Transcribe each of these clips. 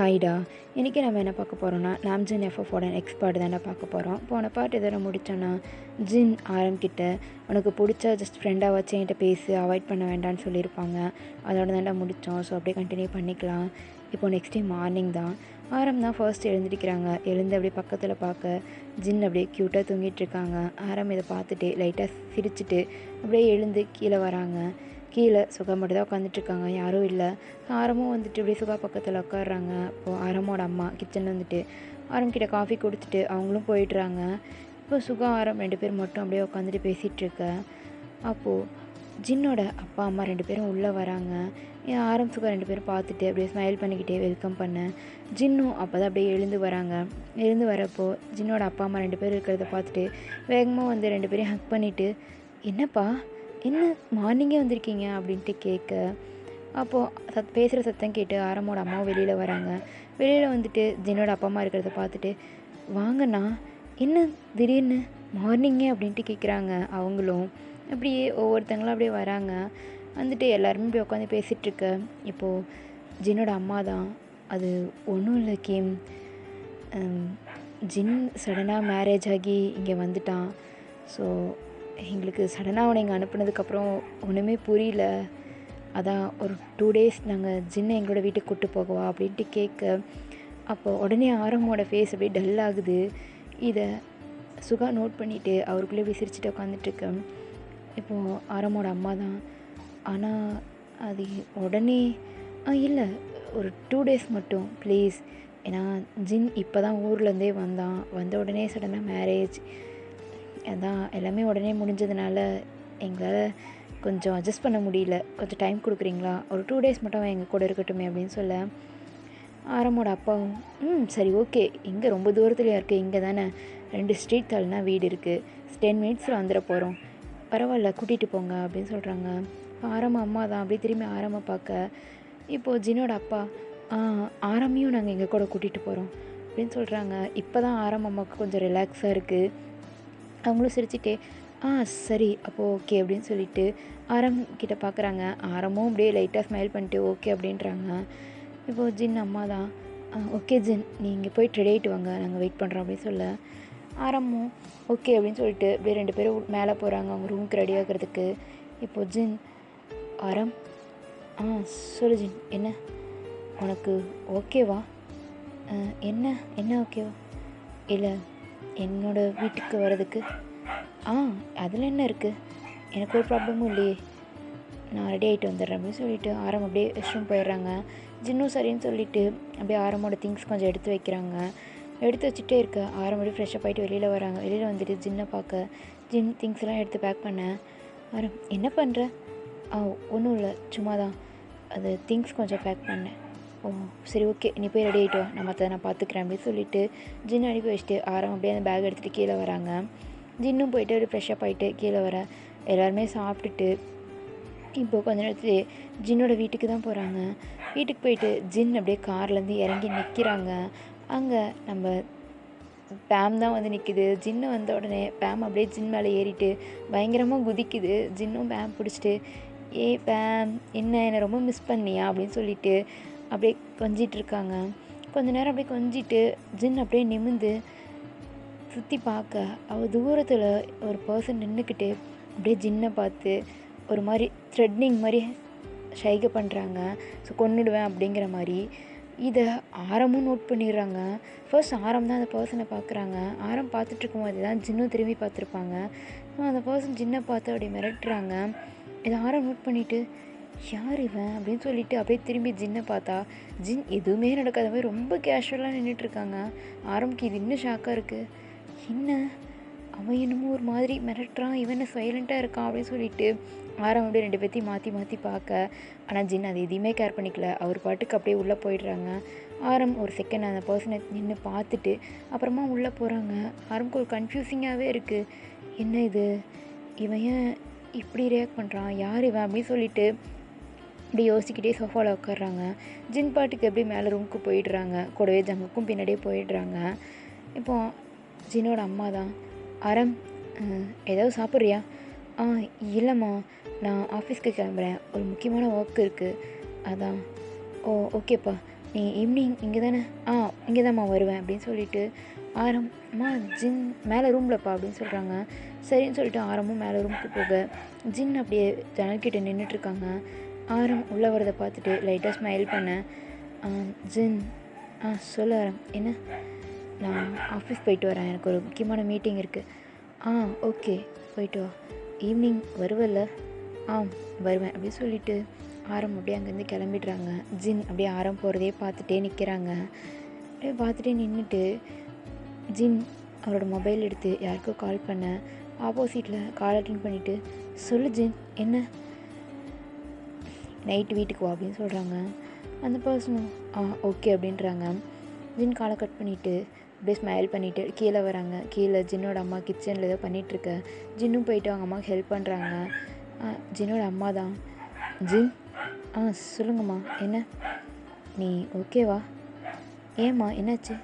ஹாய்டா. இன்றைக்கி நம்ம என்ன பார்க்க போகிறோன்னா நாம்ஜின் எஃப்எஃபோட நெக்ஸ்ட் பார்ட் தானே பார்க்க போகிறோம். போன பார்ட் எதோட முடித்தோன்னா ஜின் ஆரம்பிக்கிட்ட உனக்கு பிடிச்ச ஜஸ்ட் ஃப்ரெண்டாக வச்சு என்கிட்ட பேசி அவாய்ட் பண்ண வேண்டாம்னு சொல்லியிருப்பாங்க. அதோட தாண்டா முடித்தோம். ஸோ அப்படியே கண்டினியூ பண்ணிக்கலாம். இப்போது நெக்ஸ்ட் டே மார்னிங் தான் ஆரம் தான் ஃபர்ஸ்ட் எழுந்திருக்கிறாங்க. எழுந்து அப்படியே பக்கத்தில் பார்க்க ஜின் அப்படியே க்யூட்டாக தூங்கிட்டு இருக்காங்க. ஆரம் இதை பார்த்துட்டு லைட்டாக சிரிச்சுட்டு அப்படியே எழுந்து கீழே வராங்க. கீழே சுகா மட்டும் தான் உட்காந்துட்ருக்காங்க, யாரும் இல்லை. ஆரமும் வந்துட்டு இப்படி சுகா பக்கத்தில் உட்காடுறாங்க. அப்போது ஆரமோட அம்மா கிச்சனில் வந்துட்டு ஆரம் கிட்ட காஃபி கொடுத்துட்டு அவங்களும் போயிடுறாங்க. இப்போ சுகா ஆரம் 2 பேர் மட்டும் அப்படியே உட்காந்துட்டு பேசிகிட்ருக்க. அப்போது ஜின்னோட அப்பா அம்மா 2 பேரும் உள்ளே வராங்க. ஆரம் சுகா 2 பேரும் பார்த்துட்டு அப்படியே ஸ்மைல் பண்ணிக்கிட்டே வெல்கம் பண்ண ஜின்னும் அப்போ தான் அப்படியே எழுந்து வராங்க. எழுந்து வரப்போ ஜின்னோட அப்பா அம்மா 2 பேர் இருக்கிறத பார்த்துட்டு வேகமாக வந்து 2 பேரையும் ஹக் பண்ணிவிட்டு, என்னப்பா என்ன மார்னிங்கே வந்திருக்கீங்க அப்படின்ட்டு கேட்க, அப்போது பேசுகிற சத்தம் கேட்டு ஆரமோட அம்மாவும் வெளியில் வராங்க. வெளியில் வந்துட்டு ஜின்னோட அப்பா அம்மா இருக்கிறத பார்த்துட்டு, வாங்கண்ணா என்ன திடீர்னு மார்னிங்கே அப்படின்ட்டு கேட்குறாங்க. அவங்களும் அப்படியே ஒவ்வொருத்தங்களும் அப்படியே வராங்க. வந்துட்டு எல்லாருமே இப்படி உட்காந்து பேசிகிட்ருக்க. இப்போது ஜின்னோட அம்மா தான், அது ஒன்றும் இல்லை கிம், ஜின் சடனாக மேரேஜ் ஆகி இங்கே வந்துட்டான். ஸோ எங்களுக்கு சடனாக அவனை இங்கே அனுப்புனதுக்கப்புறம் ஒன்றுமே புரியல. அதான் ஒரு 2 days நாங்கள் ஜின்னை எங்களோட வீட்டுக்கு கூப்பிட்டு போகவா அப்படின்ட்டு கேட்க, அப்போ உடனே ஆரமோட ஃபேஸ் அப்படியே டல் ஆகுது. இதை சுகா நோட் பண்ணிவிட்டு அவருக்குள்ளே இப்படி சிரிச்சுட்டு உட்காந்துட்ருக்கேன். இப்போது ஆரமோட அம்மா தான், ஆனால் அது உடனே இல்லை, ஒரு 2 days மட்டும் ப்ளீஸ். ஏன்னா ஜின் இப்போ தான் ஊர்லேருந்தே வந்தான், வந்த உடனே சடனாக மேரேஜ், அதான் எல்லாமே உடனே முடிஞ்சதுனால எங்களால் கொஞ்சம் அட்ஜஸ்ட் பண்ண முடியல. கொஞ்சம் டைம் கொடுக்குறீங்களா? ஒரு 2 days மட்டும் அவன் எங்கள் கூட இருக்கட்டுமே அப்படின்னு சொல்ல, ஆரமோட அப்பாவும் சரி ஓகே, இங்கே ரொம்ப தூரத்துலையா இருக்குது, இங்கே தானே 2 ஸ்ட்ரீட் தள்ளினா வீடு இருக்குது, 10 minutes வந்துட போகிறோம், பரவாயில்ல கூட்டிகிட்டு போங்க அப்படின்னு சொல்கிறாங்க. ஆரம்ப அம்மா தான் அப்படியே திரும்பி ஆரம்ப பார்க்க, இப்போது ஜினோட அப்பா ஆரம்பியும் நாங்கள் எங்கள் கூட கூட்டிகிட்டு போகிறோம் அப்படின்னு சொல்கிறாங்க. இப்போ தான் ஆரம்ப அம்மாவுக்கு கொஞ்சம் ரிலாக்ஸாக இருக்குது. அவங்களும் சிரிச்சுட்டே சரி அப்போது ஓகே அப்படின்னு சொல்லிட்டு ஆரம் கிட்ட பார்க்குறாங்க. ஆரமும் அப்படியே லைட்டாக ஸ்மைல் பண்ணிட்டு ஓகே அப்படின்றாங்க. இப்போது ஜின் அம்மா தான், ஓகே ஜின் நீங்கள் போய் ரெடி ஆகிட்டு வாங்க, நாங்கள் வெயிட் பண்ணுறோம் அப்படின்னு சொல்ல, ஆரமும் ஓகே அப்படின்னு சொல்லிட்டு அப்படியே 2 பேரும் மேலே போகிறாங்க அவங்க ரூமுக்கு ரெடி ஆகிறதுக்கு. இப்போது ஜின் ஆரம் சொல்லு ஜின், என்ன உனக்கு ஓகேவா? என்ன என்ன ஓகேவா? இல்லை என்னோடய வீட்டுக்கு வர்றதுக்கு அதில் என்ன இருக்குது, எனக்கு ஒரு ப்ராப்ளமும் இல்லையே, நான் ரெடி ஆகிட்டு வந்துடுறேன் அப்படின்னு சொல்லிட்டு ஆரம் அப்படியே ரெஸ்ட் போயிடுறாங்க. ஜின்னும் சரின்னு சொல்லிவிட்டு அப்படியே ஆரமோட திங்ஸ் கொஞ்சம் எடுத்து வைக்கிறாங்க. எடுத்து வச்சுட்டே இருக்க ஆரம் அப்படியே ஃப்ரெஷ்ஷாக போயிட்டு வெளியில் வராங்க. வெளியில் வந்துட்டு ஜின்னை பார்க்க, ஜின் திங்ஸ் எல்லாம் எடுத்து பேக் பண்ண, ஆரம் என்ன பண்ணுற? ஒன்றும் இல்லை, சும்மா தான் அது திங்ஸ் கொஞ்சம் பேக் பண்ணேன். சரி ஓகே, நீ போய் ரெடி ஆகிட்டு வா, நான் மற்ற நான் பார்த்துக்கிறேன் அப்படின்னு சொல்லிவிட்டு ஜின் அனுப்பி வச்சுட்டு ஆரம் அப்படியே அந்த பேக் எடுத்துகிட்டு கீழே வராங்க. ஜின்னும் போயிட்டு அப்படியே ஃப்ரெஷ்ஷாக ஆகிட்டு கீழே வர, எல்லாருமே சாப்பிட்டுட்டு இப்போது கொஞ்ச நேரத்துலேயே ஜின்னோட வீட்டுக்கு தான் போகிறாங்க. வீட்டுக்கு போயிட்டு ஜின் அப்படியே கார்லேருந்து இறங்கி நிற்கிறாங்க. அங்கே நம்ம பேம் தான் வந்து நிற்கிது. ஜின்னு வந்த உடனே பேம் அப்படியே ஜின் மேலே ஏறிட்டு பயங்கரமாக குதிக்குது. ஜின்னும் பேம் பிடிச்சிட்டு, பேம் என்னை ரொம்ப மிஸ் பண்ணியா அப்படின்னு சொல்லிட்டு அப்படியே கொஞ்சிகிட்ருக்காங்க. கொஞ்ச நேரம் அப்படியே கொஞ்சிட்டு ஜின் அப்படியே நிமிந்து சுற்றி பார்க்க, அவள் தூரத்தில் ஒரு பர்சன் நின்றுக்கிட்டு அப்படியே ஜின்னை பார்த்து ஒரு மாதிரி த்ரெட்னிங் மாதிரி ஷைகை பண்ணுறாங்க. ஸோ கொன்னுடுவேன் அப்படிங்கிற மாதிரி. இதை ஆரமும் நோட் பண்ணிடுறாங்க. ஃபர்ஸ்ட் ஆரம் தான் அந்த பர்சனை பார்க்குறாங்க. ஆரம் பார்த்துட்ருக்கும் போது தான் ஜின்னும் திரும்பி பார்த்துருப்பாங்க. அந்த பர்சன் ஜின்னை பார்த்து அப்படியே மிரட்டுறாங்க. இதை ஆரம் நோட் பண்ணிவிட்டு, யார் இவன் அப்படின்னு சொல்லிட்டு அப்படியே திரும்பி ஜின்னை பார்த்தா ஜின் எதுவுமே நடக்காத மாதிரி ரொம்ப கேஷுவலாக நின்றுட்டுருக்காங்க. ஆரம்புக்கு இது இன்னும் ஷாக்காக இருக்குது. என்ன அவன் என்னமோ ஒரு மாதிரி மிரட்டுறான், இவன் சைலண்ட்டாக இருக்கான் அப்படின்னு சொல்லிட்டு ஆரம் அப்படியே 2 பேர்த்தையும் மாற்றி மாற்றி பார்க்க, ஆனால் ஜின் அது எதையுமே கேர் பண்ணிக்கல. அவர் பாட்டுக்கு அப்படியே உள்ளே போயிடுறாங்க. ஆரம் ஒரு செகண்ட் அந்த பர்சனை நின்று பார்த்துட்டு அப்புறமா உள்ளே போகிறாங்க. ஆரம்புக்கு ஒரு கன்ஃபியூசிங்காகவே இருக்குது, என்ன இது, இவன் ஏன் இப்படி ரியாக்ட் பண்ணுறான், யார் இவன் அப்படின்னு சொல்லிட்டு இப்படி யோசிக்கிட்டே சோஃபாவில் உட்காடுறாங்க. ஜின் பாட்டுக்கு எப்படி மேலே ரூமுக்கு போயிடுறாங்க. கூடவே ஜங்குக்கும் பின்னாடியே போயிடுறாங்க. இப்போது ஜின்னோட அம்மா தான், ஆரம் ஏதாவது சாப்பிட்றியா? இல்லைம்மா, நான் ஆஃபீஸ்க்கு கிளம்புறேன், ஒரு முக்கியமான ஒர்க் இருக்குது, அதான். ஓகேப்பா, நீ ஈவினிங் இங்கே தானே இங்கே தான்மா வருவேன் அப்படின்னு சொல்லிட்டு அம்மா ஜின் மேலே ரூம்லப்பா அப்படின்னு சொல்கிறாங்க. சரின்னு சொல்லிட்டு ஆரமும் மேலே ரூமுக்கு போக ஜின் அப்படியே ஜன்னல்கிட்ட நின்றுட்டுருக்காங்க. ஆரம் உள்ளே வரதை பார்த்துட்டு லைட்டாக ஸ்மைல் பண்ணேன். ஜின் சொல்ல ஆரம். என்ன? நான் ஆஃபீஸ் போயிட்டு வரேன், எனக்கு ஒரு முக்கியமான மீட்டிங் இருக்குது. ஓகே போயிட்டு வா. ஈவினிங் வருவல்ல? வருவேன் அப்படின்னு சொல்லிட்டு ஆரம் அப்படியே அங்கேருந்து கிளம்பிடுறாங்க. ஜின் அப்படியே ஆரம் போகிறதே பார்த்துட்டே நிற்கிறாங்க. அப்படியே பார்த்துட்டே நின்றுட்டு ஜின் அவரோட மொபைல் எடுத்து யாருக்கோ கால் பண்ண ஆப்போசிட்டில் கால் அட்டெண்ட் பண்ணிவிட்டு சொல்லு ஜின் என்ன? நைட்டு வீட்டுக்கு வா அப்படின்னு சொல்கிறாங்க. அந்த பர்சனும் ஓகே அப்படின்றாங்க. ஜின் காலை கட் பண்ணிவிட்டு அப்படியே ஸ்மைல் பண்ணிவிட்டு கீழே வராங்க. கீழே ஜின்னோட அம்மா கிச்சனில் ஏதோ பண்ணிகிட்ருக்க. ஜின்னும் போயிட்டு அவங்க அம்மாவுக்கு ஹெல்ப் பண்ணுறாங்க. ஜின்னோட அம்மா தான். ஜின் சொல்லுங்கம்மா. என்ன? நீ ஓகேவா? ஏம்மா என்னாச்சு?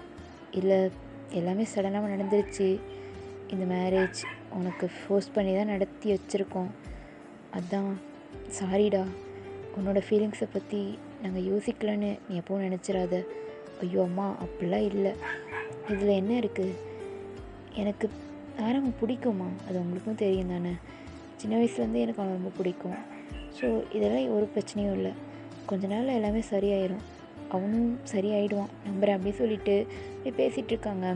இல்லை எல்லாமே சடனாக நடந்துருச்சு. இந்த மேரேஜ் உனக்கு ஃபோர்ஸ் பண்ணி தான் நடத்தி வச்சுருக்கோம். அதான் சாரிடா. உன்னோட ஃபீலிங்ஸை பற்றி நாங்கள் யோசிக்கலன்னு நீ எப்போவும் நினச்சிடாத. ஐயோ அம்மா அப்படிலாம் இல்லை. இதில் என்ன இருக்குது? எனக்கு ஆரம் பிடிக்குமா, அது உங்களுக்கும் தெரியும் தானே. சின்ன வயசுலேருந்தே எனக்கு அவனை ரொம்ப பிடிக்கும். ஸோ இதெல்லாம் ஒரு பிரச்சனையும் இல்லை. கொஞ்ச நாளில் எல்லாமே சரியாயிடும். அவனும் சரியாயிடுவான் நம்புகிறேன் அப்படின்னு சொல்லிட்டு அப்படியே பேசிகிட்டு இருக்காங்க.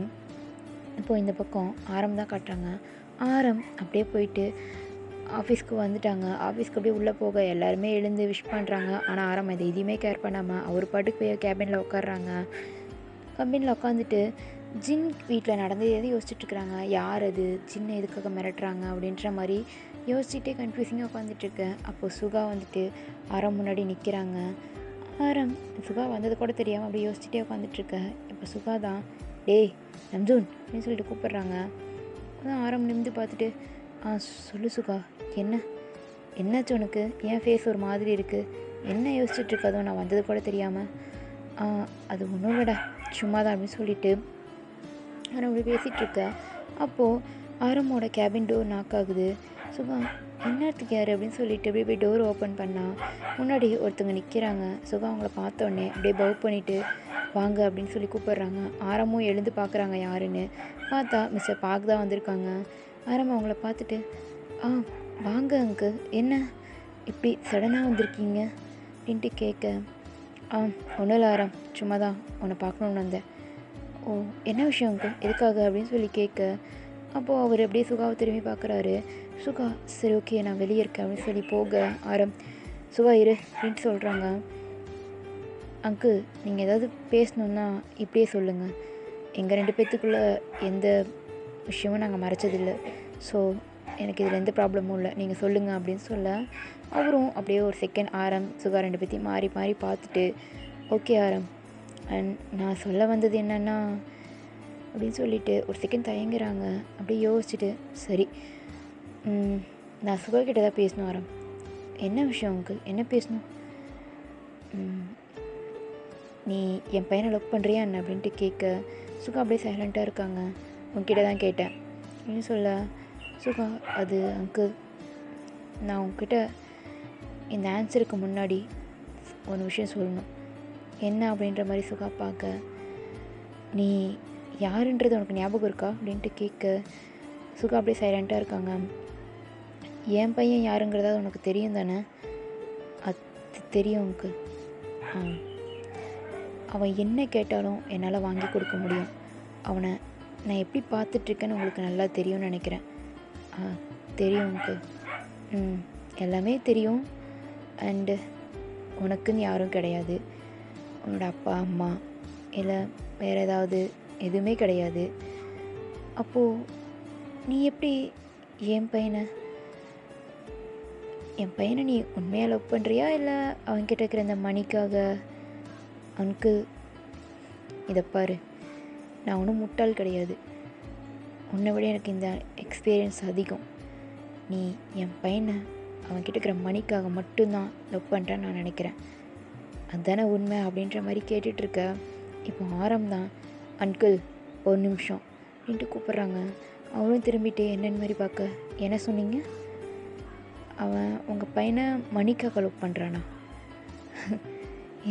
இப்போது இந்த பக்கம் ஆரம் தான் காட்டுறாங்க. ஆரம் அப்படியே போயிட்டு ஆஃபீஸ்க்கு வந்துட்டாங்க. ஆஃபீஸ்க்கு அப்படியே உள்ளே போக எல்லாருமே எழுந்து விஷ் பண்ணுறாங்க. ஆனால் ஆரம் அதை எதையுமே கேர் பண்ணாமல் அவர் பாட்டுக்கு போய் கேபினில் உட்காடுறாங்க. கேபினில் உட்காந்துட்டு ஜின் வீட்டில் நடந்தது எது யோசிச்சுட்ருக்குறாங்க. யார் அது? ஜின்னை எதுக்காக மிரட்டுறாங்க அப்படின்ற மாதிரி யோசிச்சுட்டே கன்ஃபியூசிங்காக உட்காந்துட்ருக்கேன். அப்போது சுகா வந்துட்டு ஆரம் முன்னாடி நிற்கிறாங்க. ஆரம் சுகா வந்தது கூட தெரியாமல் அப்படி யோசிச்சுட்டே உட்காந்துட்ருக்கேன். இப்போ சுகா தான் டேய் நம்ஜூன் அப்படின்னு சொல்லிட்டு கூப்பிட்றாங்க. அதான் ஆரம் நிமிந்து பார்த்துட்டு சொல்லு சுகா, என்னாச்சு உனக்கு? ஏன் ஃபேஸ் ஒரு மாதிரி இருக்குது? என்ன யோசிச்சுட்ருக்காதோ நான் வந்தது கூட தெரியாமல்? அது ஒன்றும் விட சும்மா தான் அப்படின்னு சொல்லிட்டு ஆரம் அப்படி பேசிகிட்ருக்க. அப்போது ஆரமோட கேபின் டோர் நாக் ஆகுது. சுகா என்னத்துக்கு யார் அப்படின்னு சொல்லிட்டு அப்படியே போய் டோர் ஓப்பன் பண்ணால் முன்னாடி ஒருத்தவங்க நிற்கிறாங்க. சுகா அவங்கள பார்த்தோன்னே அப்படியே பவ் பண்ணிவிட்டு வாங்க அப்படின்னு சொல்லி கூப்பிட்றாங்க. ஆரமும் எழுந்து பார்க்குறாங்க யாருன்னு. பார்த்தா மிஸ்டர் பார்க் தான் வந்திருக்காங்க. ஆரம் அவங்கள பார்த்துட்டு வாங்க அங்கிள், என்ன இப்படி சடனாக வந்திருக்கீங்க அப்படின்ட்டு கேட்க ஒன்றும் இல்லை ஆரம், சும்மா தான் உன்னை பார்க்கணுன்னு வந்தேன். ஓ என்ன விஷயம் அங்கிள், எதுக்காக அப்படின்னு சொல்லி கேட்க அப்போது அவர் அப்படியே சுகாவை திரும்பி பார்க்குறாரு. சுகா சரி ஓகே நான் வெளியே இருக்கேன் அப்படின்னு சொல்லி போக ஆரம் சுகா இரு அப்படின்ட்டு சொல்கிறாங்க. அங்கிள் நீங்கள் ஏதாவது பேசணுன்னா இப்படியே சொல்லுங்கள். எங்கள் 2 பேர்த்துக்குள்ளே எந்த விஷயமும் நாங்கள் மறைச்சதில்லை. ஸோ எனக்கு இதில் எந்த ப்ராப்ளமும் இல்லை, நீங்கள் சொல்லுங்கள் அப்படின்னு சொல்ல அவரும் அப்படியே ஒரு செகண்ட் ஆரம் சுகா 2 பேர்த்தையும் மாறி மாறி பார்த்துட்டு ஓகே ஆரம் அண்ட் நான் சொல்ல வந்தது என்னென்னா அப்படின்னு சொல்லிட்டு ஒரு செகண்ட் தயங்குறாங்க. அப்படியே யோசிச்சுட்டு சரி நான் சுகா கிட்ட தான் பேசணும் ஆரம். என்ன விஷயம் அங்கிள், என்ன பேசணும்? நீ என் பையனை லவ் பண்ணுறியா என்ன அப்படின்ட்டு கேட்க சுகா அப்படியே சைலண்ட்டாக இருக்காங்க. உங்ககிட்ட தான் கேட்டேன் அப்படின்னு சொல்ல சுகா அது அங்கிள் நான் உங்ககிட்ட இந்த ஆன்சருக்கு முன்னாடி ஒரு விஷயம் சொல்லணும். என்ன அப்படின்ற மாதிரி சுகா பார்க்க நீ யாருன்றது உனக்கு ஞாபகம் இருக்கா அப்படின்ட்டு கேட்க சுகா அப்படியே சைலண்ட்டாக இருக்காங்க. என் பையன் யாருங்கிறதா உனக்கு தெரியும் தானே? அது தெரியும் அங்கிள். அவன் என்ன கேட்டாலும் என்னால் வாங்கி கொடுக்க முடியும். அவனை நான் எப்படி பார்த்துட்ருக்கேன்னு உங்களுக்கு நல்லா தெரியும்னு நினைக்கிறேன். தெரியும் அங்கிள். எல்லாமே தெரியும். அண்டு உனக்குன்னு யாரும் கிடையாது. உன்னோட அப்பா அம்மா இல்லை வேறு ஏதாவது எதுவுமே கிடையாது. அப்போது நீ எப்படி என் பையனை நீ உண்மையாக லவ் பண்ணுறியா இல்லை அவன்கிட்ட இருக்கிற இந்த மணிக்காக? அவனுக்கு இதை பாரு, நான் ஒன்றும் முட்டாள் கிடையாது. உன்னை விட எனக்கு இந்த எக்ஸ்பீரியன்ஸ் அதிகம். நீ என் பையனை அவன்கிட்ட இருக்கிற மணிக்காக மட்டும்தான் லவ் பண்ணுறேன்னு நான் நினைக்கிறேன். அதுதானே உண்மை அப்படின்ற மாதிரி கேட்டுட்ருக்க. இப்போ ஆரம் தான் அங்கிள் ஒரு நிமிஷம் அப்படின்ட்டு கூப்பிட்றாங்க. அவனும் திரும்பிட்டு என்னென்னு மாதிரி பார்க்க என்ன சொன்னீங்க? அவன் உங்கள் பையனை மணிக்காக லவ் பண்ணுறானா?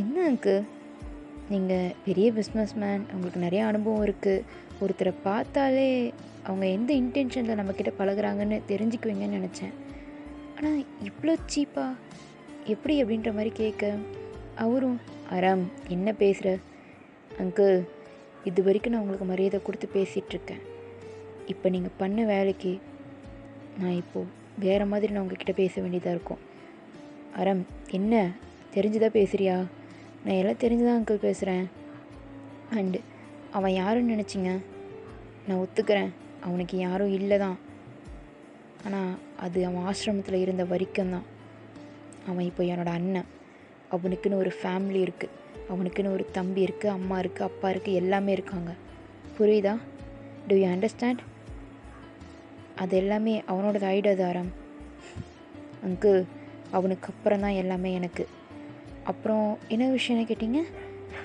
என்ன அங்கிள் நீங்கள் பெரிய பிஸ்னஸ் மேன், உங்களுக்கு நிறைய அனுபவம் இருக்குது. ஒருத்தரை பார்த்தாலே அவங்க எந்த இன்டென்ஷனில் நம்மக்கிட்ட பழகுறாங்கன்னு தெரிஞ்சுக்குவீங்கன்னு நினச்சேன். ஆனால் இவ்வளோ சீப்பாக எப்படி அப்படின்ற மாதிரி கேட்க அவரும், ஆராம் என்ன பேசுகிற அங்கிள், இது வரைக்கும் நான் உங்களுக்கு மரியாதை கொடுத்து பேசிகிட்ருக்கேன். இப்போ நீங்கள் பண்ண வேலைக்கு நான் இப்போது வேறு மாதிரி நான் உங்ககிட்ட பேச வேண்டியதாக இருக்கும். ஆராம் என்ன தெரிஞ்சுதான் பேசுகிறியா? நான் எல்லாம் தெரிஞ்சுதான் அங்கிள் பேசுகிறேன். அண்டு அவன் யாருன்னு நினச்சிங்க? நான் ஒத்துக்கிறேன், அவனுக்கு யாரும் இல்லை தான். ஆனால் அது அவன் ஆசிரமத்தில் இருந்த வரைக்கும் தான். அவன் இப்போ என்னோடய அண்ணன். அவனுக்குன்னு ஒரு ஃபேமிலி இருக்குது, அவனுக்குன்னு ஒரு தம்பி இருக்குது, அம்மா இருக்குது, அப்பா இருக்குது, எல்லாமே இருக்காங்க. புரியுதா? To you understand? அது எல்லாமே அவனோடது ஆகிடாது ஆரம். அங்கிள், அவனுக்கு அப்புறம் தான் எல்லாமே எனக்கு. அப்புறம் என்ன விஷயம்னு கேட்டிங்க?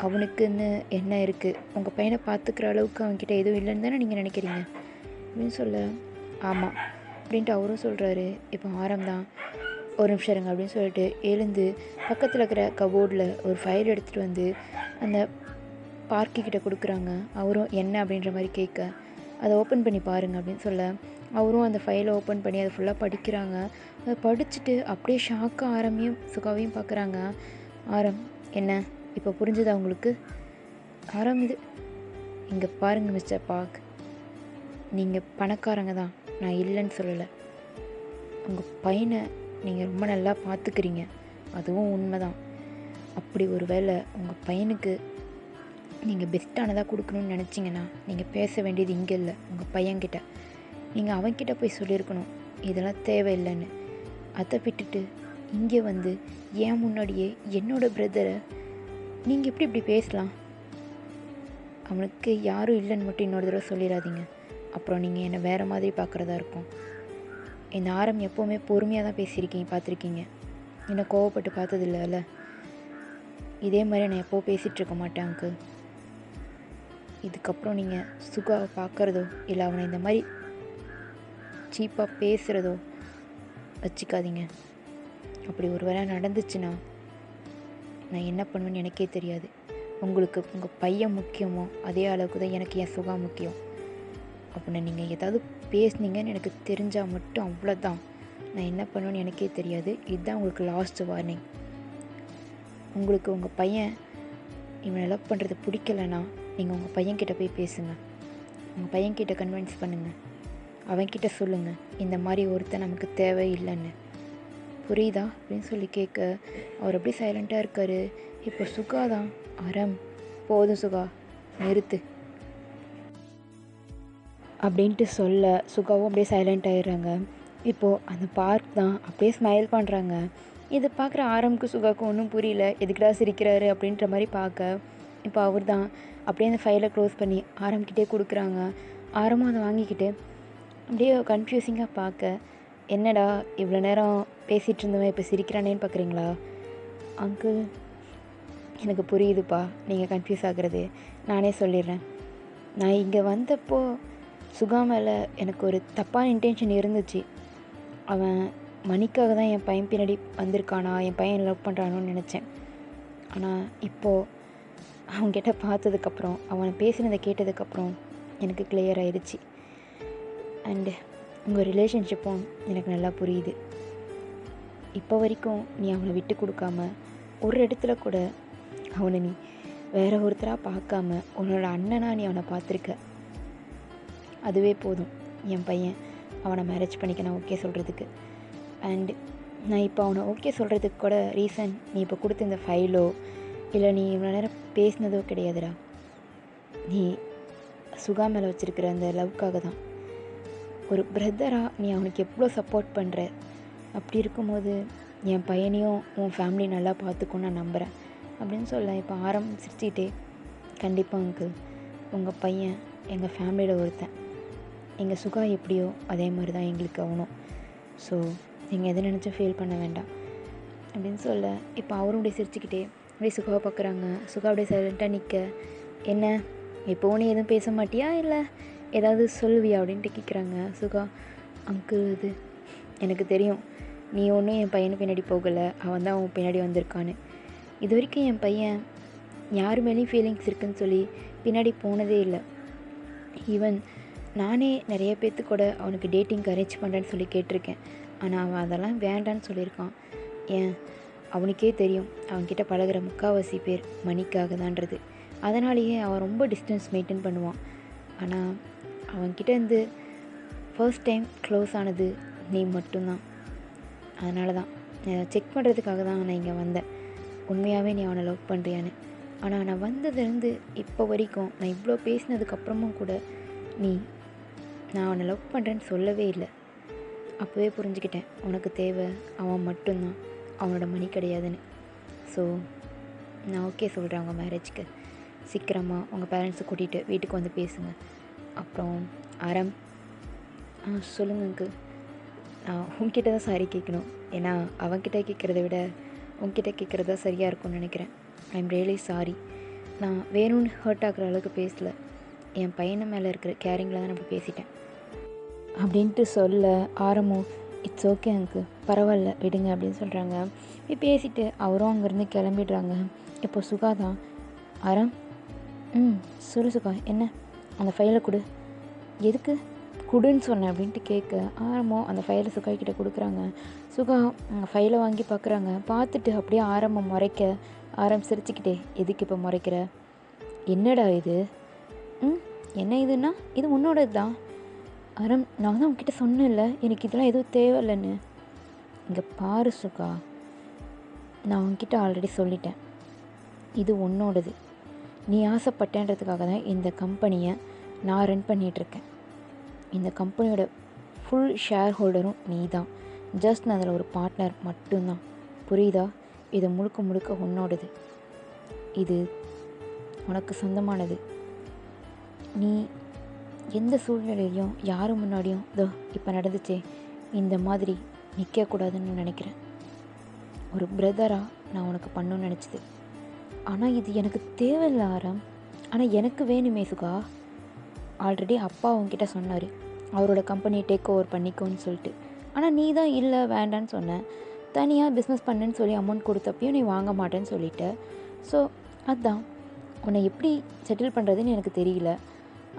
அவனுக்குன்னு என்ன இருக்குது? உங்கள் பையனை பார்த்துக்கிற அளவுக்கு அவன்கிட்ட எதுவும் இல்லைன்னு தானே நீங்கள் நினைக்கிறீங்க அப்படின்னு சொல்ல, ஆமாம் அப்படின்ட்டு அவரும் சொல்கிறாரு. இப்போ ஆரம் தான், ஒரு நிமிஷம் இருங்க அப்படின்னு சொல்லிட்டு எழுந்து பக்கத்தில் இருக்கிற கபோர்டில் ஒரு ஃபைல் எடுத்துகிட்டு வந்து அந்த பார்க்கிக்கிட்ட கொடுக்குறாங்க. அவரும் என்ன அப்படின்ற மாதிரி கேட்க, அதை ஓப்பன் பண்ணி பாருங்கள் அப்படின்னு சொல்ல, அவரும் அந்த ஃபைலை ஓப்பன் பண்ணி அதை ஃபுல்லாக படிக்கிறாங்க. அதை படிச்சுட்டு அப்படியே ஷாக்காக ஆரமையும் சுகாவையும் பார்க்குறாங்க. ஆரம், என்ன இப்போ புரிஞ்சுதா உங்களுக்கு? ஆரம், இது இங்கே பாருங்கள் மிஸ்டர் பார்க், நீங்கள் பணக்காரங்க தான், நான் இல்லைன்னு சொல்லலை. உங்கள் பையனை நீங்கள் ரொம்ப நல்லா பார்த்துக்கிறீங்க, அதுவும் உண்மை தான். அப்படி ஒரு வேளை உங்கள் பையனுக்கு நீங்கள் பெஸ்ட்டானதாக கொடுக்கணும்னு நினச்சிங்கன்னா நீங்கள் பேச வேண்டியது இங்கே இல்லை, உங்கள் பையன்கிட்ட. நீங்கள் அவன்கிட்ட போய் சொல்லியிருக்கணும் இதெல்லாம் தேவையில்லைன்னு. அதை விட்டுட்டு இங்கே வந்து ஏன் முன்னாடியே என்னோடய பிரதரை நீங்கள் எப்படி இப்படி பேசலாம்? அவனுக்கு யாரும் இல்லைன்னு மட்டும் இன்னொரு தடவை சொல்லிடாதீங்க, அப்புறம் நீங்கள் என்னை வேறு மாதிரி பார்க்குறதா இருக்கும். இந்த ஆரம் எப்போவுமே பொறுமையாக தான் பேசியிருக்கீங்க, பார்த்துருக்கீங்க. என்னை கோவப்பட்டு பார்த்ததில்ல. இதே மாதிரி நான் எப்போது பேசிகிட்ருக்க மாட்டேன் அங்கிள். இதுக்கப்புறம் நீங்கள் சுகாவை பார்க்குறதோ இல்லை அவனை இந்த மாதிரி சீப்பாக பேசுகிறதோ வச்சுக்காதீங்க. அப்படி ஒரு வேளை நடந்துச்சுன்னா நான் என்ன பண்ணுவேன்னு எனக்கே தெரியாது. உங்களுக்கு உங்கள் பையன் முக்கியமோ அதே அளவுக்கு தான் எனக்கு என் சுகா முக்கியம். அப்படின்னு நீங்கள் ஏதாவது பேசுனீங்கன்னு எனக்கு தெரிஞ்சால் மட்டும் அவ்வளோதான், நான் என்ன பண்ணுவேன்னு எனக்கே தெரியாது. இதுதான் உங்களுக்கு லாஸ்ட் வார்னிங். உங்களுக்கு உங்கள் பையன் இவனை லவ் பண்ணுறது பிடிக்கலைன்னா நீங்கள் உங்கள் பையன்கிட்ட போய் பேசுங்க, உங்கள் பையன்கிட்ட கன்வின்ஸ் பண்ணுங்கள், அவன்கிட்ட சொல்லுங்கள் இந்த மாதிரி ஒருத்தன் நமக்கு தேவை இல்லைன்னு. புரியுதா அப்படின்னு சொல்லி கேட்க அவர் அப்படியே சைலண்ட்டாக இருக்கார். இப்போ சுகா தான், ஆரம் போதும் சுகா நிறுத்து அப்படின்ட்டு சொல்ல சுகாவும் அப்படியே சைலண்ட் ஆகிடுறாங்க. இப்போது அந்த பார்க் தான் அப்படியே ஸ்மைல் பண்ணுறாங்க. இதை பார்க்குற ஆரம்க்கு சுகாவுக்கு ஒன்றும் புரியல, எதுக்குடா சிரிக்கிறாரு அப்படின்ற மாதிரி பார்க்க, இப்போ அவர் தான் அப்படியே அந்த ஃபைலை க்ளோஸ் பண்ணி ஆரம்கிட்டே கொடுக்குறாங்க. ஆரமும் அதை வாங்கிக்கிட்டு அப்படியே கன்ஃபியூசிங்காக பார்க்க, என்னடா இவ்வளோ நேரம் பேசிகிட்டு இருந்தவன் இப்போ சிரிக்கிறானேன்னு பார்க்குறீங்களா? அங்கிள், எனக்கு புரியுதுப்பா நீங்கள் கன்ஃபியூஸ் ஆகுறது. நானே சொல்லிடுறேன். நான் இங்கே வந்தப்போ சுகா மேலே எனக்கு ஒரு தப்பான இன்டென்ஷன் இருந்துச்சு. அவன் மணிக்காக தான் என் பையன் பின்னாடி வந்திருக்கானா, என் பையன் லவ் பண்ணுறானோன்னு நினச்சேன். ஆனால் இப்போது அவன்கிட்ட பார்த்ததுக்கப்புறம், அவனை பேசினதை கேட்டதுக்கப்புறம் எனக்கு கிளியர் ஆயிடுச்சு. அண்டு உங்கள் ரிலேஷன்ஷிப்பும் எனக்கு நல்லா புரியுது. இப்போ வரைக்கும் நீ அவனை விட்டு கொடுக்காம, ஒரு இடத்துல கூட அவனை நீ வேறு ஒருத்தராக பார்க்காம உன்னோட அண்ணனாக நீ அவனை பார்த்துருக்க. அதுவே போதும் என் பையன் அவனை மேரேஜ் பண்ணிக்க நான் ஓகே சொல்கிறதுக்கு. அண்டு நான் இப்போ அவனை ஓகே சொல்கிறதுக்கு கூட ரீசன் நீ இப்போ கொடுத்த இந்த ஃபைலோ இல்லை நீ இவ்வளோ நேரம் பேசினதோ கிடையாதுடா. நீ சுகா மேலே வச்சுருக்கிற அந்த லவ்க்காக தான். ஒரு பிரதராக நீ அவனுக்கு எவ்வளோ சப்போர்ட் பண்ணுற. அப்படி இருக்கும்போது என் பையனையும் உன் ஃபேமிலி நல்லா பார்த்துக்குன்னு நான் நம்புகிறேன் அப்படின்னு சொல்ல, இப்போ ஆரம்பிச்சிட்டே, கண்டிப்பாக அங்கிள், உங்கள் பையன் எங்கள் ஃபேமிலியில் ஒருத்தன். எங்கள் சுகா எப்படியோ அதே மாதிரி தான் எங்களுக்கு அவனும். ஸோ நீங்கள் எதை நினச்சும் ஃபீல் பண்ண வேண்டாம் அப்படின்னு சொல்ல, இப்போ அவரும் அப்படியே சிரிச்சுக்கிட்டே அப்படியே சுகாவை பார்க்குறாங்க. சுகா அப்படியே சைலண்ட்டாக நிற்க, என்ன எப்போவும் நீ எதுவும் பேச மாட்டியா இல்லை ஏதாவது சொல்லுவியா அப்படின்ட்டு கேட்குறாங்க. சுகா, அங்கிள் இது எனக்கு தெரியும், நீ ஒன்றும் என் பையனு பின்னாடி போகலை, அவன் தான் அவன் பின்னாடி வந்திருக்கான்னு. இது வரைக்கும் என் பையன் யார் மேலேயும் ஃபீலிங்ஸ் இருக்குன்னு சொல்லி பின்னாடி போனதே இல்லை. ஈவன் நானே நிறைய பேர்த்து கூட அவனுக்கு டேட்டிங் அரேஞ்ச் பண்ணுறேன்னு சொல்லி கேட்டிருக்கேன். ஆனால் அவன் அதெல்லாம் வேண்டான்னு சொல்லியிருக்கான். ஏன், அவனுக்கே தெரியும் அவன்கிட்ட பழகிற முக்கால்வாசி பேர் மணிக்காக தான்றது. அதனாலேயே அவன் ரொம்ப டிஸ்டன்ஸ் மெயின்டைன் பண்ணுவான். ஆனால் அவன்கிட்ட இருந்து ஃபர்ஸ்ட் டைம் க்ளோஸ் ஆனது நீ மட்டும்தான். அதனால தான் செக் பண்ணுறதுக்காக தான் நான் இங்கே வந்தேன், உண்மையாகவே நீ அவனை லவ் பண்ணுறியான்னு. ஆனால் நான் வந்ததுலேருந்து இப்போ வரைக்கும் நான் இவ்வளோ பேசினதுக்கப்புறமும் கூட நீ நான் அவனை லவ் பண்ணுறேன்னு சொல்லவே இல்லை. அப்போவே புரிஞ்சுக்கிட்டேன் உனக்கு தேவை அவன் மட்டும்தான், அவனோட மணி கிடையாதுன்னு. ஸோ நான் ஓகே சொல்கிறேன் உங்கள் மேரேஜ்க்கு. சீக்கிரமாக உங்கள் பேரண்ட்ஸை கூட்டிகிட்டு வீட்டுக்கு வந்து பேசுங்க. அப்புறம் ஆரம், சொல்லுங்க அங்கிள். நான் உங்ககிட்ட தான் சாரி கேட்கணும். ஏன்னா அவன்கிட்ட கேட்குறத விட உங்ககிட்ட கேட்குறது தான் சரியாக இருக்கும்னு நினைக்கிறேன். I am really sorry. நான் வேணும்னு ஹர்ட் ஆகிற அளவுக்கு பேசலை. என் பையனை மேலே இருக்கிற கேரிங்கில் தான் நான் பேசிட்டேன் அப்படின்ட்டு சொல்ல ஆரம்பம் இட்ஸ் ஓகே அங்கிள், பரவாயில்ல விடுங்க அப்படின்னு சொல்கிறாங்க. பேசிட்டு அவரும் அங்கேருந்து கிளம்பிடுறாங்க. இப்போ சுகா தான், ஆரம் சொல்லு சுகா, என்ன அந்த ஃபைலை கொடு. எதுக்கு கொடுன்னு சொன்னேன் அப்படின்ட்டு கேட்க ஆரம்பம் அந்த ஃபைலை சுகா கிட்டே கொடுக்குறாங்க. சுகா அந்த ஃபைலை வாங்கி பார்க்குறாங்க. பார்த்துட்டு அப்படியே ஆரம்பம் முறைக்க சிரிச்சுக்கிட்டே, எதுக்கு இப்போ முறைக்கிற, என்னடா இது, என்ன இதுன்னா இது உன்னோடது தான். ஆரம், நான் தான் உங்ககிட்ட சொன்னேன்ல எனக்கு இதெல்லாம் எதுவும் தேவையில்லைன்னு. இங்கே பாரு சுகா, நான் உங்ககிட்ட ஆல்ரெடி சொல்லிட்டேன், இது உன்னோடது. நீ ஆசைப்பட்டேன்றதுக்காக தான் இந்த கம்பெனியை நான் ரன் பண்ணிகிட்ருக்கேன். இந்த கம்பெனியோட ஃபுல் ஷேர் ஹோல்டரும் நீ தான். ஜஸ்ட் நான் அதில் ஒரு பார்ட்னர் மட்டும்தான், புரியுதா? இது முழுக்க முழுக்க உன்னோடது, இது உனக்கு சொந்தமானது. நீ எந்த சூழ்நிலையிலையும் யார் முன்னாடியும் இதோ இப்போ நடந்துச்சே இந்த மாதிரி நிற்கக்கூடாதுன்னு நினைக்கிறேன். ஒரு பிரதராக நான் உனக்கு பண்ணணும்னு நினச்சிது. ஆனால் இது எனக்கு தேவையில்லை ஆரம், ஆனால் எனக்கு வேணுமே சுகா. ஆல்ரெடி அப்பா அவங்ககிட்ட சொன்னார் அவரோட கம்பெனியை டேக் ஓவர் பண்ணிக்கோன்னு சொல்லிட்டு. ஆனால் நீ தான் இல்லை வேண்டான்னு சொன்ன. தனியாக பிஸ்னஸ் பண்ணுன்னு சொல்லி அமௌண்ட் கொடுத்தப்பையும் நீ வாங்க மாட்டேன்னு சொல்லிட்ட. ஸோ அதுதான் உன்னை எப்படி செட்டில் பண்ணுறதுன்னு எனக்கு தெரியல.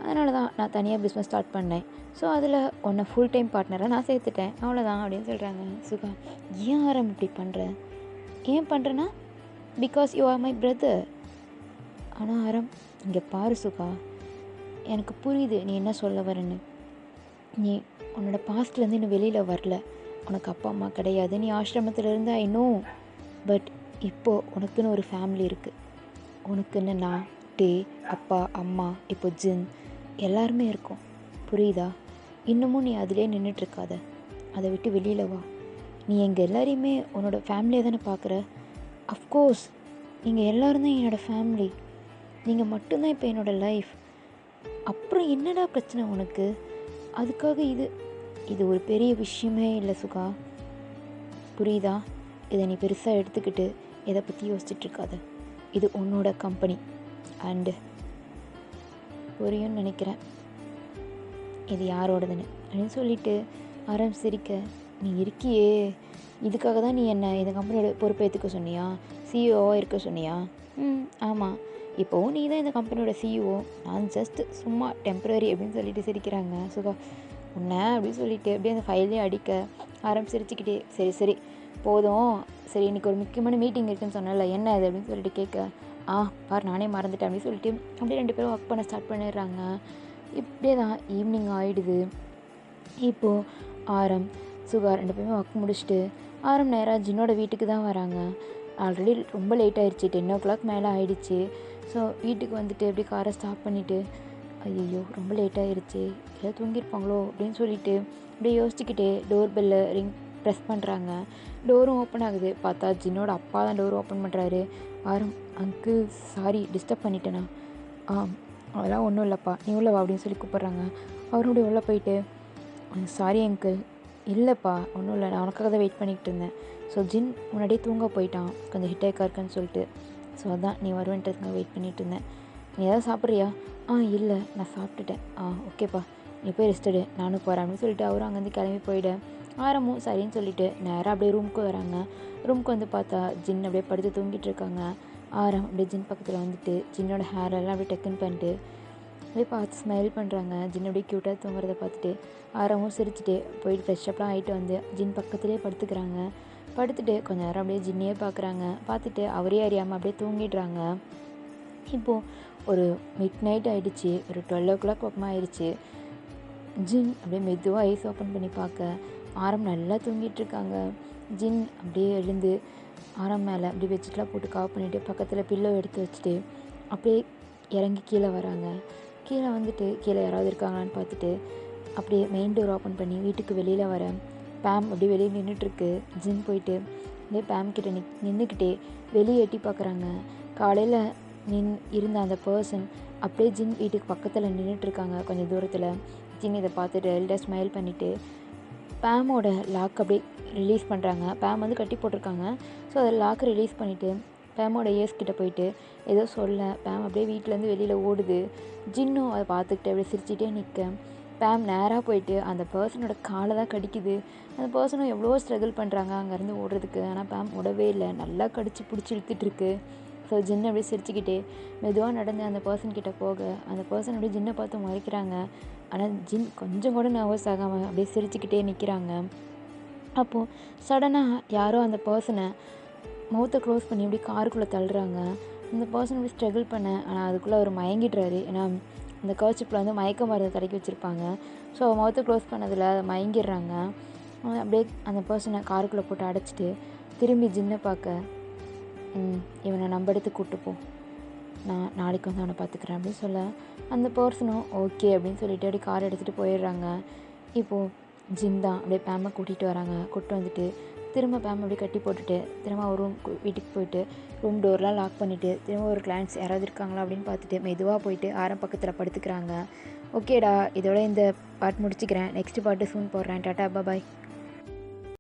அதனால தான் நான் தனியாக பிஸ்னஸ் ஸ்டார்ட் பண்ணேன். ஸோ அதில் உன்னை ஃபுல் டைம் பார்ட்னராக நான் சேர்த்துட்டேன், அவ்வளோதான் அப்படின்னு சொல்கிறாங்க. சுகா, ஏன் ஆரம் இப்படி பண்ணுற? ஏன் பண்ணுறேன்னா because you are my brother. ஆனால் ஆரம், இங்கே பாரு சுகா, எனக்கு புரியுது நீ என்ன சொல்ல வரேன்னு. நீ உன்னோட பாஸ்ட்லேருந்து இன்னும் வெளியில் வரல, உனக்கு அப்பா அம்மா கிடையாது, நீ ஆசிரமத்தில் இருந்து ஐ நோ. பட் இப்போது உனக்குன்னு ஒரு ஃபேமிலி இருக்குது. உனக்குன்னு நான், டே, அப்பா அம்மா, இப்போ ஜின் எல்லாருமே இருக்கும், புரியுதா? இன்னமும் நீ அதிலே நின்றுட்டுருக்காத, அதை விட்டு வெளியில் வா. நீ எங்கள் எல்லாரையுமே உன்னோட ஃபேமிலியை தானே பார்க்குற. அஃப்கோர்ஸ் நீங்கள் எல்லோரும் தான் என்னோடய ஃபேமிலி, நீங்கள் மட்டும்தான் இப்போ என்னோடய லைஃப். அப்புறம் என்னடா பிரச்சனை உனக்கு? அதுக்காக இது ஒரு பெரிய விஷயமே இல்லை சுகா, புரியுதா? இதை நீ பெருசாக எடுத்துக்கிட்டு எதை பற்றி யோசிச்சுட்ருக்காத. இது உன்னோட கம்பெனி அண்டு புரியும்னு நினைக்கிறேன் இது யாரோடதுன்னு அப்படின்னு சொல்லிட்டு ஆரம்பிச்சிருக்க. நீ இருக்கியே, இதுக்காக தான் நீ என்ன இந்த கம்பெனியோட பொறுப்பேற்றுக்க சொன்னியா, சிஇஓவாக இருக்க சொன்னியா? ஆமாம், இப்போவும் நீ தான் இந்த கம்பெனியோட சிஇஓ, நான் ஜஸ்ட் சும்மா டெம்ப்ரரி அப்படின்னு சொல்லிட்டு சிரிக்கிறாங்க. சுகா, உன்னை அப்படின்னு சொல்லிட்டு அப்படியே அந்த ஃபைலே அடிக்க ஆரம்பிச்சிருச்சுக்கிட்டே, சரி சரி போதும், சரி இன்றைக்கி ஒரு முக்கியமான மீட்டிங் இருக்குதுன்னு சொன்னல, என்ன அது அப்படின்னு சொல்லிட்டு கேட்க, பாரு நானே மறந்துட்டேன் அப்படின்னு சொல்லிட்டு அப்படியே 2 பேரும் ஒர்க் பண்ண ஸ்டார்ட் பண்ணிடுறாங்க. இப்படியே தான் ஈவினிங் ஆகிடுது. இப்போது ஆரம் சுகா 2 பேருமே ஒர்க் முடிச்சுட்டு ஆரம் நேராக ஜின்னோட வீட்டுக்கு தான் வராங்க. ஆல்ரெடி ரொம்ப லேட் ஆகிடுச்சு, 10 o'clock மேலே ஆகிடுச்சு. ஸோ வீட்டுக்கு வந்துட்டு அப்படியே காரை ஸ்டாப் பண்ணிவிட்டு, ஐயோ ரொம்ப லேட் ஆகிடுச்சு, எல்லாம் தூங்கியிருப்பாங்களோ அப்படின்னு சொல்லிட்டு அப்படியே யோசிச்சுக்கிட்டே டோர் பெல்லை ப்ரெஸ் பண்ணுறாங்க. டோரும் ஓப்பன் ஆகுது. பார்த்தா ஜின்னோட அப்பா தான் டோர் ஓப்பன் பண்ணுறாரு. ஆரம், அங்கிள் சாரி டிஸ்டர்ப் பண்ணிட்டேனா? அதெல்லாம் ஒன்றும் இல்லைப்பா, நீ உள்ள வா அப்படின்னு சொல்லி கூப்பிட்றாங்க. அவரோட உள்ளே போயிட்டு, சாரி அங்கிள், இல்லைப்பா ஒன்றும் இல்லை, நான் உனக்காக தான் வெயிட் பண்ணிக்கிட்டு இருந்தேன். ஸோ ஜின் முன்னாடியே தூங்க போயிட்டான், கொஞ்சம் ஹிட்டேக்காக இருக்குன்னு சொல்லிட்டு. ஸோ அதான் நீ வருவேன்றதுக்காக வெயிட் பண்ணிகிட்டு இருந்தேன். நீ எதாவது சாப்பிட்றியா? இல்லை நான் சாப்பிட்டுட்டேன். ஓகேப்பா, நீ போய் ரெஸ்ட் எடு, நானும் போகிறேன் அப்படின்னு சொல்லிட்டு அவரும் அங்கேருந்து கிளம்பி போயிடு. ஆரம்பம் சரின்னு சொல்லிட்டு நேராக அப்படியே ரூமுக்கு வராங்க. ரூமுக்கு வந்து பார்த்தா ஜின் அப்படியே படுத்து தூங்கிட்டு இருக்காங்க. ஆரம் அப்படியே ஜின் பக்கத்தில் வந்துட்டு ஜின்னோட ஹேரெல்லாம் அப்படியே டக்குன்னு பண்ணிட்டு அப்படியே பார்த்து ஸ்மைல் பண்ணுறாங்க. ஜின் அப்படியே க்யூட்டாக தூங்குறத பார்த்துட்டு ஆரமும் சிரிச்சுட்டு போயிட்டு ஃப்ரெஷ்ஷப்லாம் ஆகிட்டு வந்து ஜின் பக்கத்துலேயே படுத்துக்கிறாங்க. படுத்துட்டு கொஞ்ச நேரம் அப்படியே ஜின்னையே பார்க்குறாங்க. பார்த்துட்டு அவரே அறியாமல் அப்படியே தூங்கிடுறாங்க. இப்போது ஒரு மிட் நைட் ஆகிடுச்சு, ஒரு 12 பக்கமாக ஆயிடுச்சு. ஜின் அப்படியே மெதுவாக ஐஸ் ஓப்பன் பண்ணி பார்க்க ஆரம் நல்லா தூங்கிட்டுருக்காங்க. ஜின் அப்படியே எழுந்து ஆரம் மேலே அப்படியே பெட்ஷீட்லாம் போட்டு கவர் பண்ணிவிட்டு பக்கத்தில் பில்லோ எடுத்து வச்சுட்டு அப்படியே இறங்கி கீழே வராங்க. கீழே வந்துட்டு கீழே யாராவது இருக்காங்களான்னு பார்த்துட்டு அப்படியே மெயின் டோர் ஓப்பன் பண்ணி வீட்டுக்கு வெளியில் வர பேம் அப்படியே வெளியே நின்றுட்டுருக்கு. ஜின் போயிட்டு அப்படியே பேம் கிட்ட நின்றுக்கிட்டே வெளியே எட்டி பார்க்குறாங்க. காலையில் இருந்த அந்த பர்சன் அப்படியே ஜின் வீட்டுக்கு பக்கத்தில் நின்றுட்டுருக்காங்க கொஞ்சம் தூரத்தில். ஜின் இதை பார்த்துட்டு எல்டா ஸ்மைல் பண்ணிவிட்டு பேமோட லாக் அப்படியே ரிலீஸ் பண்ணுறாங்க. பேம் வந்து கட்டி போட்டிருக்காங்க. ஸோ அதை லாக் ரிலீஸ் பண்ணிவிட்டு பேமோட இயர்ஸ் கிட்ட போயிட்டு ஏதோ சொல்ல பேம் அப்படியே வீட்டிலேருந்து வெளியில் ஓடுது. ஜின்னும் அதை பார்த்துக்கிட்டு அப்படியே சிரிச்சிட்டே நிற்க பேம் நேராக போயிட்டு அந்த பர்சனோட காலை தான் கடிக்குது. அந்த பர்சனும் எவ்வளோ ஸ்ட்ரகிள் பண்ணுறாங்க அங்கேருந்து ஓடுறதுக்கு. ஆனால் பேம் ஓடவே இல்லை, நல்லா கடிச்சு பிடிச்சி இழுத்துட்ருக்கு. ஸோ ஜின்னு அப்படியே சிரிச்சுக்கிட்டே மெதுவாக நடந்து அந்த பர்சன்கிட்ட போக அந்த பர்சன் அப்படியே ஜின்னை பார்த்து மறைக்கிறாங்க. ஆனால் ஜின் கொஞ்சம் கூட நர்வஸ் ஆகாமல் அப்படியே சிரிச்சுக்கிட்டே நிற்கிறாங்க. அப்போது சடனாக யாரோ அந்த பர்சனை மவுத்தை க்ளோஸ் பண்ணி அப்படி காருக்குள்ளே தள்ளுறாங்க. அந்த பர்சன் அப்படி ஸ்ட்ரகிள் பண்ண ஆனால் அதுக்குள்ளே அவர் மயங்கிடுறாரு. ஏன்னா அந்த கர்ச்சிப்பில் வந்து மயக்க மருந்து தடக்கி வச்சுருப்பாங்க. ஸோ மவுத்தை க்ளோஸ் பண்ணதில் மயங்கிடுறாங்க. அப்படியே அந்த பர்சனை காருக்குள்ளே போட்டு அடைச்சிட்டு திரும்பி ஜின்னை பார்க்க இவனை நம்ம இடத்துக்கு கூப்பிட்டு போ, நான் நாளைக்கு வந்து அவனை பார்த்துக்கிறேன் அப்படின்னு சொல்ல அந்த பர்சனும் ஓகே அப்படின்னு சொல்லிட்டு அப்படியே கார் எடுத்துகிட்டு போயிடுறாங்க. இப்போது ஜின் தான் அப்படியே பேமை கூட்டிகிட்டு வராங்க. கூப்பிட்டு வந்துட்டு திரும்ப பேம் அப்படியே கட்டி போட்டுட்டு திரும்ப ஒரு வீட்டுக்கு போயிட்டு ரூம் டோர்லாம் லாக் பண்ணிவிட்டு திரும்ப ஒரு கிளைண்ட்ஸ் யாராவது இருக்காங்களா அப்படின்னு பார்த்துட்டு மெதுவாக போயிட்டு ஆரம் பக்கத்தில் படுத்துக்கிறாங்க. ஓகேடா, இதோட இந்த பார்ட் முடிச்சுக்கிறேன். நெக்ஸ்ட் பார்ட்டு சூன் போடுறேன். டாட்டா பாய்.